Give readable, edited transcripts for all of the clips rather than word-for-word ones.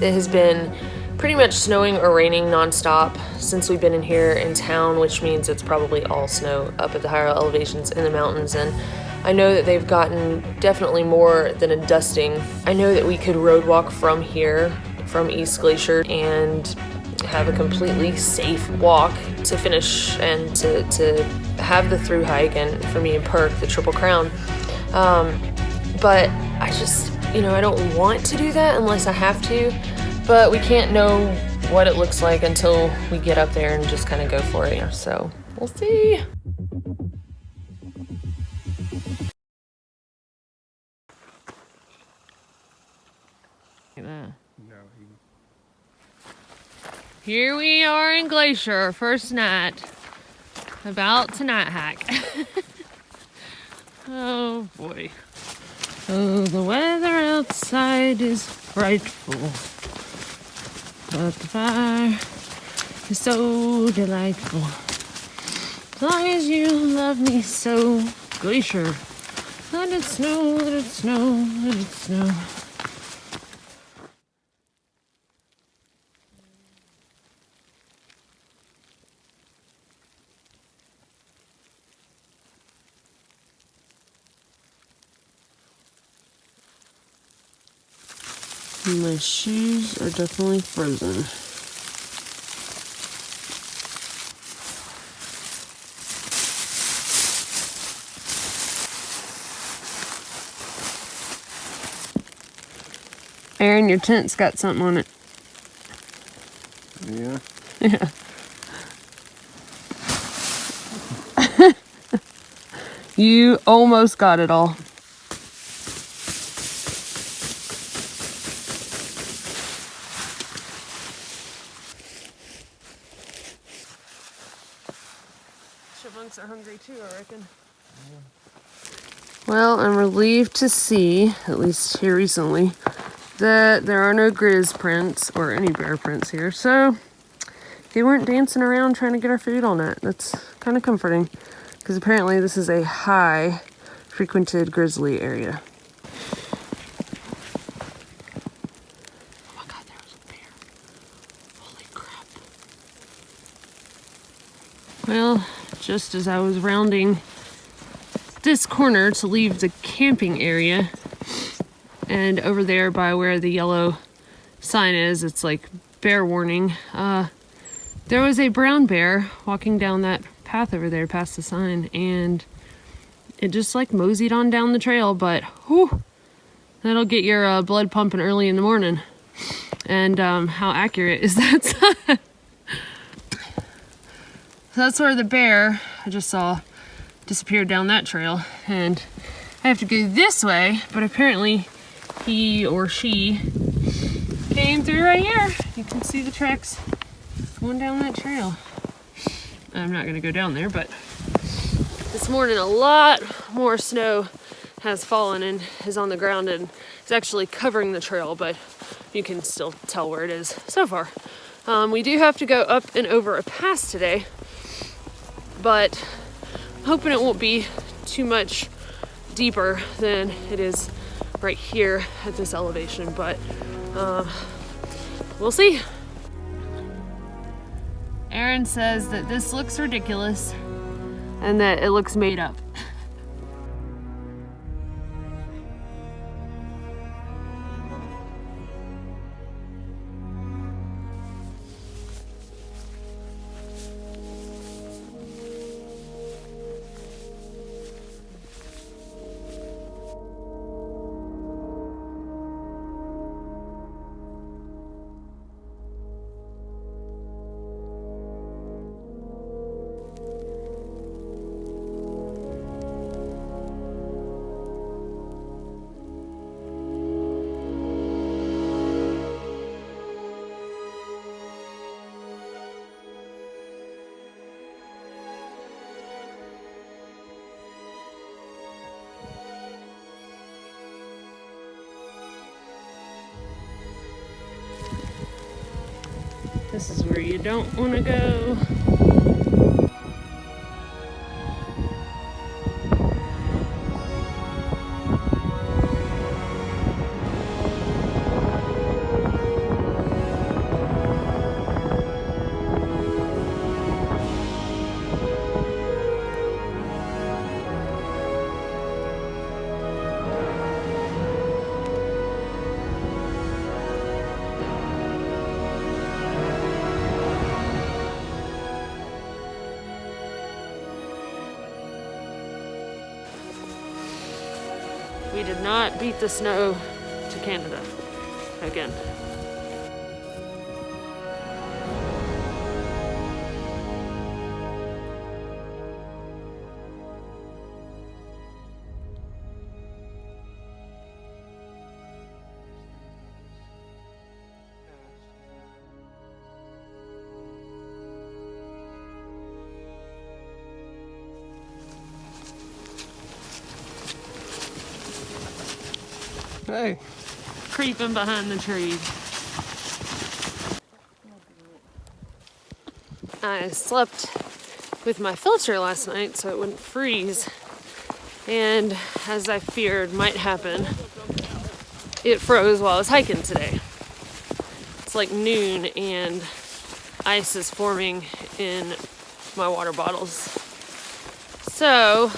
It has been pretty much snowing or raining nonstop since we've been in here in town, which means it's probably all snow up at the higher elevations in the mountains. And I know that they've gotten definitely more than a dusting. I know that we could road walk from here, from East Glacier, and have a completely safe walk to finish and to have the THRU-HIKE, and for me and Perk, the Triple Crown. But I just, I don't want to do that unless I have to, but we can't know what it looks like until we get up there and just kind of go for it. So we'll see. Here we are in Glacier, first night, about to night hike. Oh boy. Oh, the weather outside is frightful, but the fire is so delightful. As long as you love me so, Glacier, let it snow, let it snow, let it snow. My shoes are definitely frozen. Aaron, your tent's got something on it. Yeah? Yeah. You almost got it all. Chipmunks are hungry too, I reckon. Well, I'm relieved to see, at least here recently, that there are no grizz prints or any bear prints here. So they weren't dancing around trying to get our food all night. That's kind of comforting, because apparently this is a high frequented grizzly area. Oh my God, there was a bear. Holy crap. Well, just as I was rounding this corner to leave the camping area, and over there by where the yellow sign is, it's like bear warning, there was a brown bear walking down that path over there past the sign, and it just like moseyed on down the trail. But whew, that'll get your blood pumping early in the morning. And how accurate is that sign? So that's where the bear I just saw disappeared down that trail, and I have to go this way, but apparently he or she came through right here. You can see the tracks going down that trail. I'm not gonna go down there, but this morning a lot more snow has fallen and is on the ground and is actually covering the trail, but you can still tell where it is so far. We do have to go up and over a pass today, but I'm hoping it won't be too much deeper than it is right here at this elevation, but we'll see. Aaron says that this looks ridiculous and that it looks made up. This is where you don't want to go. We did not beat the snow to Canada again. Hey. Creeping behind the trees. I slept with my filter last night so it wouldn't freeze. And as I feared might happen, it froze while I was hiking today. It's like noon and ice is forming in my water bottles. So,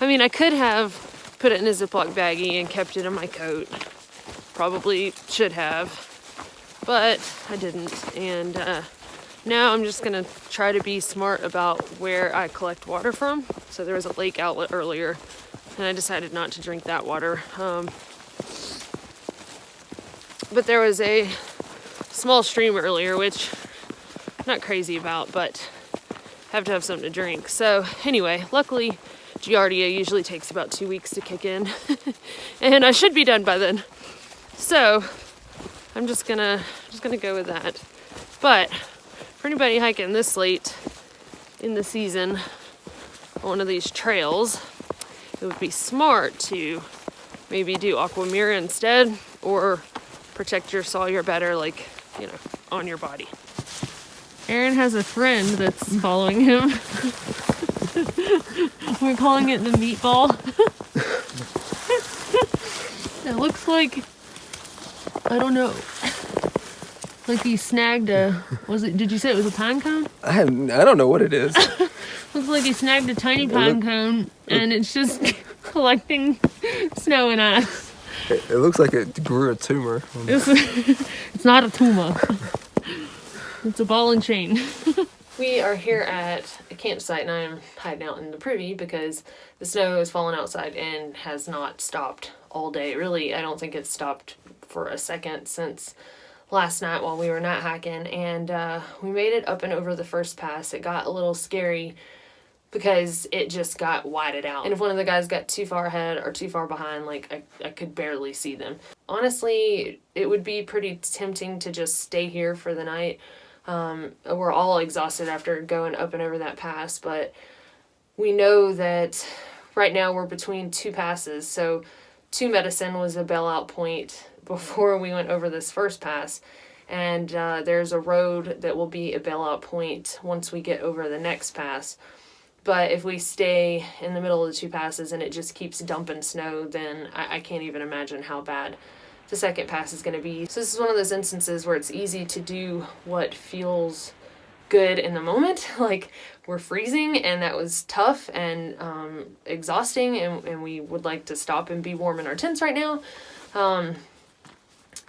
I mean, I could have put it in a Ziploc baggie and kept it in my coat. Probably should have, but I didn't. And now I'm just gonna try to be smart about where I collect water from. So there was a lake outlet earlier, and I decided not to drink that water. But there was a small stream earlier, which I'm not crazy about, but have to have something to drink. So anyway, luckily, Giardia usually takes about 2 weeks to kick in, and I should be done by then. So I'm just gonna go with that. But for anybody hiking this late in the season on one of these trails, it would be smart to maybe do Aquamira instead, or protect your sawyer better, like, you know, on your body. Aaron has a friend that's following him. We're calling it the meatball. It looks like, I don't know, like he snagged a, did you say it was a pine cone? I don't know what it is. Looks like he snagged a tiny pine cone and it's just collecting snow and ice. It looks like it grew a tumor. It's not a tumor. It's a ball and chain. We are here at a campsite and I am hiding out in the privy because the snow has fallen outside and has not stopped all day. Really, I don't think it's stopped for a second since last night while we were night hiking, and we made it up and over the first pass. It got a little scary because it just got whited out. And if one of the guys got too far ahead or too far behind, like I could barely see them. Honestly, it would be pretty tempting to just stay here for the night. We're all exhausted after going up and over that pass, but we know that right now we're between two passes. So 2 Medicine was a bailout point before we went over this first pass. And there's a road that will be a bailout point once we get over the next pass. But if we stay in the middle of the 2 passes and it just keeps dumping snow, then I can't even imagine how bad the second pass is going to be. So this is one of those instances where it's easy to do what feels good in the moment. Like, we're freezing and that was tough and exhausting, and we would like to stop and be warm in our tents right now.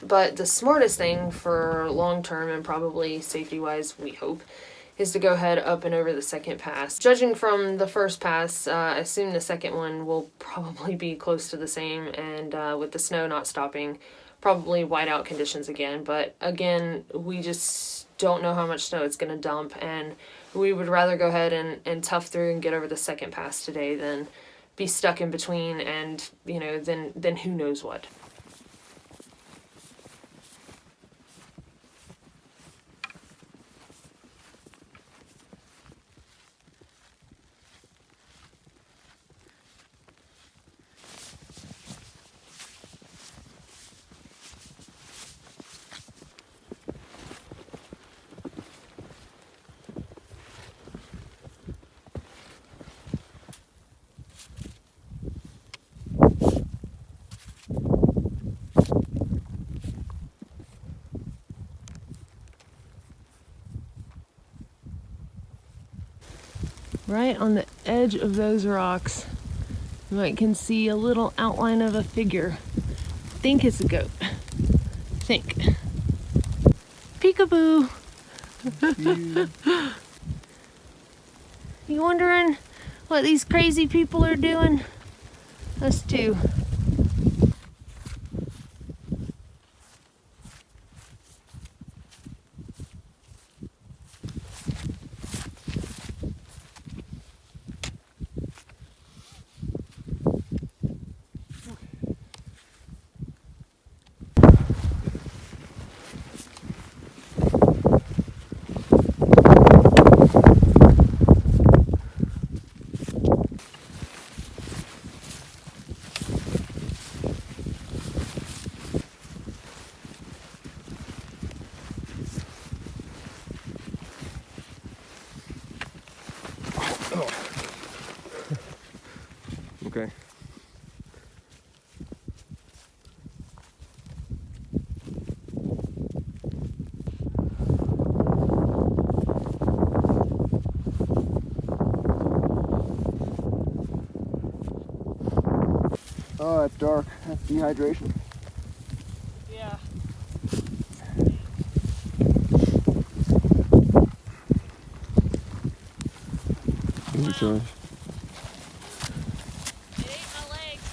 But the smartest thing for long term and probably safety wise, we hope, is to go ahead up and over the second pass. Judging from the first pass, I assume the second one will probably be close to the same, and with the snow not stopping, probably whiteout conditions again. But again, we just don't know how much snow it's going to dump, and we would rather go ahead and tough through and get over the second pass today than be stuck in between and, you know, then who knows what. Right on the edge of those rocks, you can see a little outline of a figure. I think it's a goat. Think. Peekaboo! You wondering what these crazy people are doing? Us too. Okay. Oh, it's dark. That's dehydration. Yeah. Ooh, Josh. It ate my legs.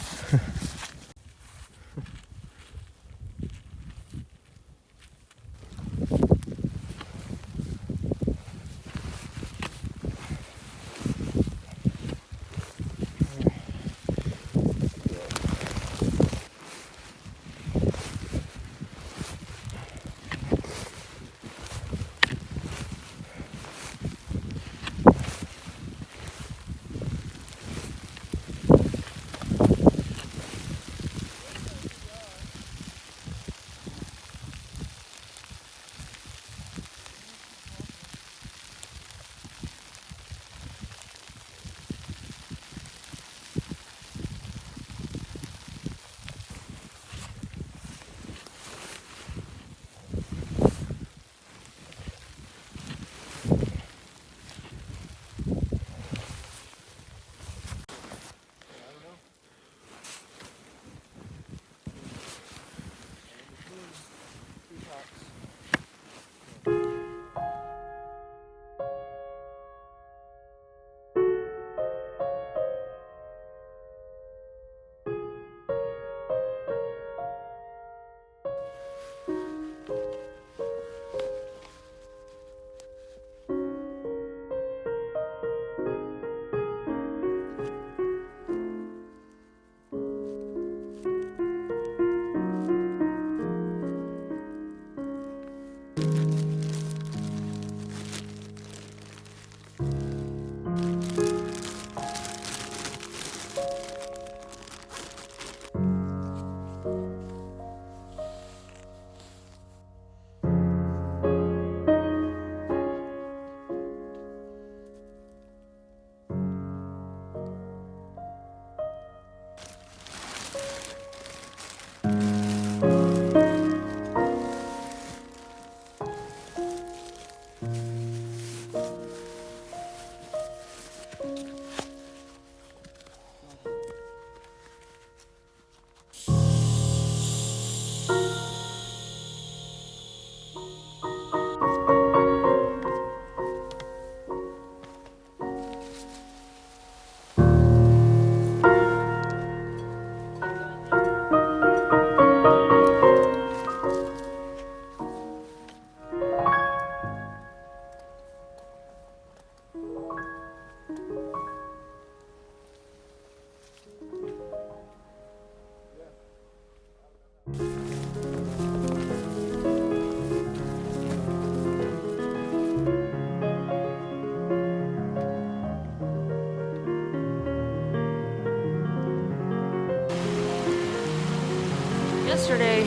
Yesterday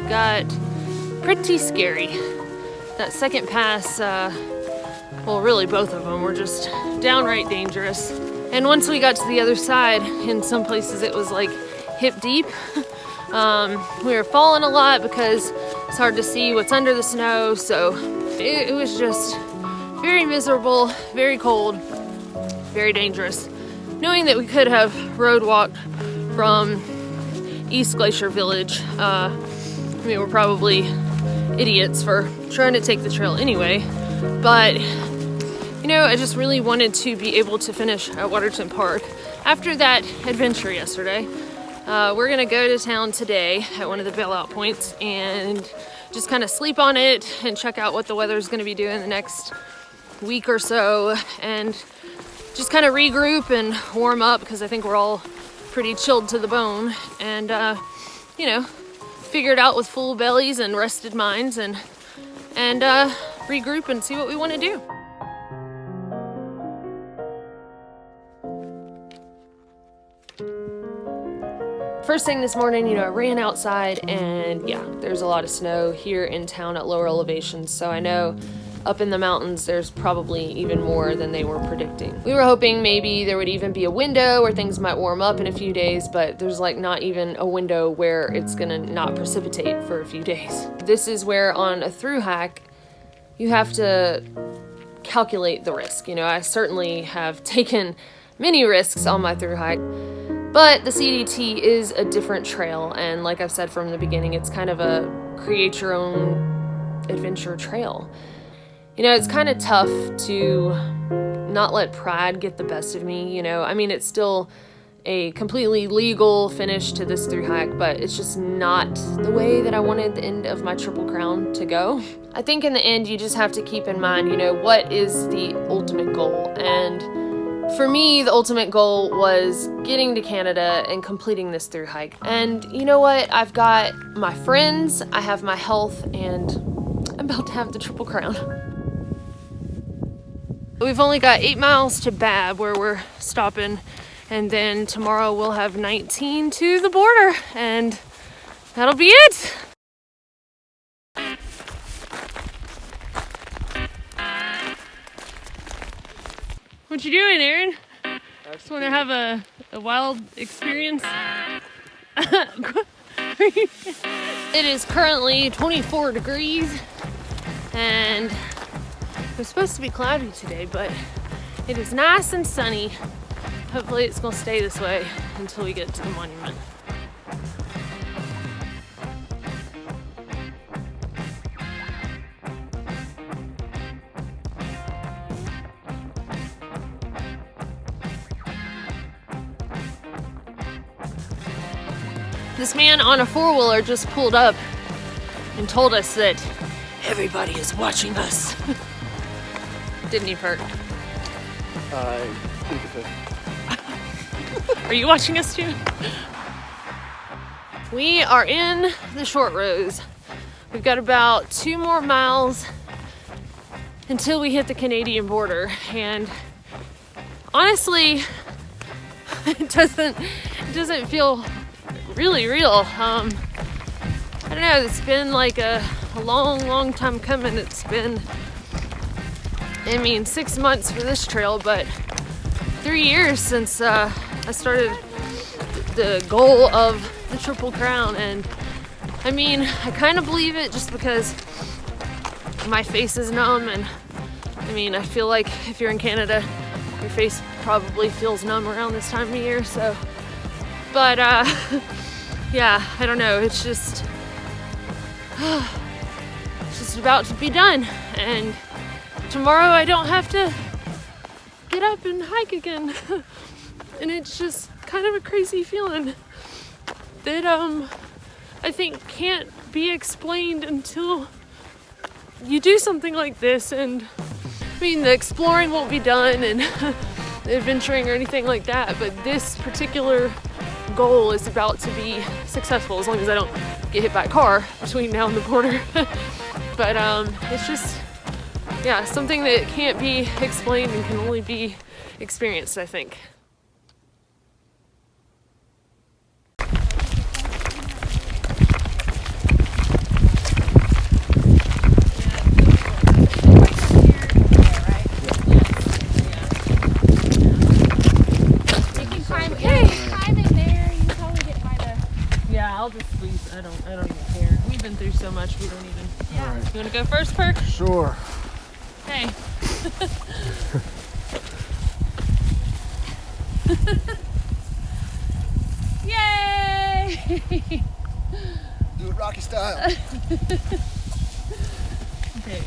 got pretty scary. That second pass, well, really both of them were just downright dangerous. And once we got to the other side, in some places it was like hip deep. We were falling a lot because it's hard to see what's under the snow, so it was just very miserable, very cold, very dangerous. Knowing that we could have road walked from East Glacier Village, I mean, we're probably idiots for trying to take the trail anyway, but you know, I just really wanted to be able to finish at Waterton Park after that adventure yesterday. We're gonna go to town today at one of the bailout points and just kind of sleep on it and check out what the weather's gonna be doing the next week or so, and just kind of regroup and warm up, because I think we're all pretty chilled to the bone, and you know, figure it out with full bellies and rested minds, and regroup and see what we want to do. First thing this morning, you know, I ran outside, and yeah, there's a lot of snow here in town at lower elevations, so I know up in the mountains there's probably even more than they were predicting. We were hoping maybe there would even be a window where things might warm up in a few days, but there's like not even a window where it's gonna not precipitate for a few days. This is where on a through hike you have to calculate the risk. You know, I certainly have taken many risks on my through hike, but the CDT is a different trail, and like I've said from the beginning, it's kind of a create your own adventure trail. You know, it's kind of tough to not let pride get the best of me, you know. I mean, it's still a completely legal finish to this through hike, but it's just not the way that I wanted the end of my Triple Crown to go. I think in the end, you just have to keep in mind, you know, what is the ultimate goal? And for me, the ultimate goal was getting to Canada and completing this through hike. And you know what? I've got my friends, I have my health, and I'm about to have the Triple Crown. We've only got 8 miles to Bab, where we're stopping, and then tomorrow we'll have 19 to the border, and that'll be it. What you doing, Aaron? Just want to have a wild experience? It is currently 24 degrees, and it's supposed to be cloudy today, but it is nice and sunny. Hopefully it's gonna stay this way until we get to the monument. This man on a four-wheeler just pulled up and told us that everybody is watching us. Didn't he, Perk? I think it is. Are you watching us too? We are in the short rows. We've got about 2 more miles until we hit the Canadian border, and honestly, it doesn't feel really real. I don't know, it's been like a long time coming. It's been, I mean, 6 months for this trail, but 3 years since I started the goal of the Triple Crown. And I mean, I kind of believe it just because my face is numb, and I mean, I feel like if you're in Canada, your face probably feels numb around this time of year, so. But yeah, I don't know, it's just about to be done, and tomorrow I don't have to get up and hike again. And it's just kind of a crazy feeling that I think can't be explained until you do something like this. And I mean, the exploring won't be done, and the adventuring or anything like that, but this particular goal is about to be successful, as long as I don't get hit by a car between now and the border. But it's just, yeah, something that can't be explained and can only be experienced, I think. I'll just squeeze. I don't even care. We've been through so much, we don't even. Yeah. Right. You want to go first, Perk? Sure. Hey. Yay! Do it Rocky style. Okay.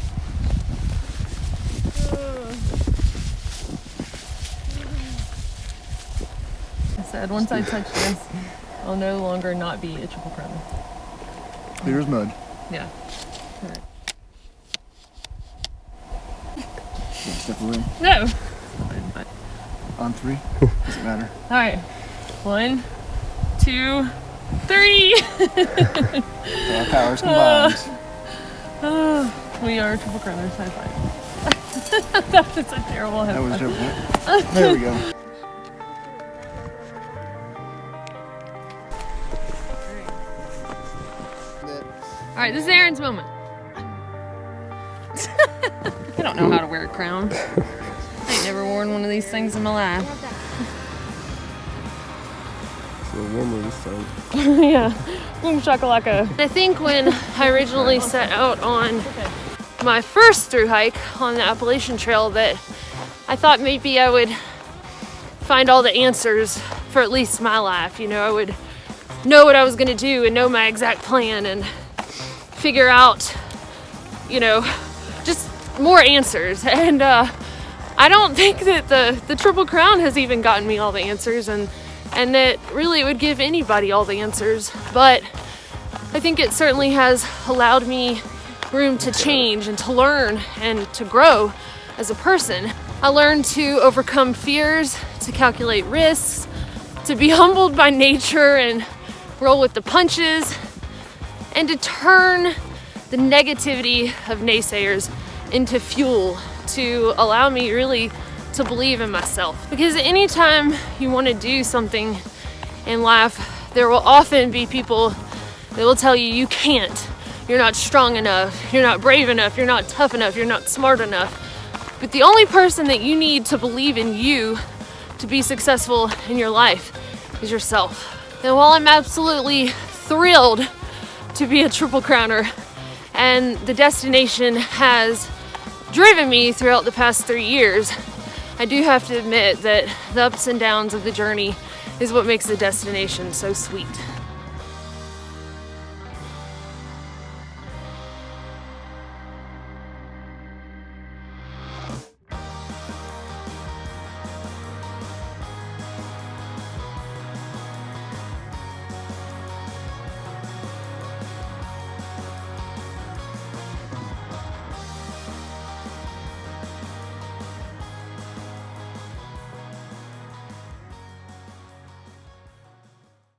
I said once I touch this, I'll no longer not be a triple crowner. Clear as mud. Yeah. All right. Step away. No. On 3. Doesn't matter. All right. 1, 2, 3. Our powers combined. We are triple crowners. High five. That was a terrible high That was five. different. There we go. All right, this is Aaron's moment. I don't know how to wear a crown. I ain't never worn one of these things in my life. It's a little warmer this time. Yeah, boom shakalaka. I think when I originally set out on my first through hike on the Appalachian Trail that I thought maybe I would find all the answers for at least my life. You know, I would know what I was gonna do and know my exact plan and figure out, you know, just more answers. And I don't think that the Triple Crown has even gotten me all the answers, and that really it would give anybody all the answers. But I think it certainly has allowed me room to change and to learn and to grow as a person. I learned to overcome fears, to calculate risks, to be humbled by nature and roll with the punches, and to turn the negativity of naysayers into fuel to allow me really to believe in myself. Because anytime you want to do something in life, there will often be people that will tell you you can't, you're not strong enough, you're not brave enough, you're not tough enough, you're not smart enough. But the only person that you need to believe in you to be successful in your life is yourself. And while I'm absolutely thrilled to be a triple crowner, and the destination has driven me throughout the past 3 years, I do have to admit that the ups and downs of the journey is what makes the destination so sweet.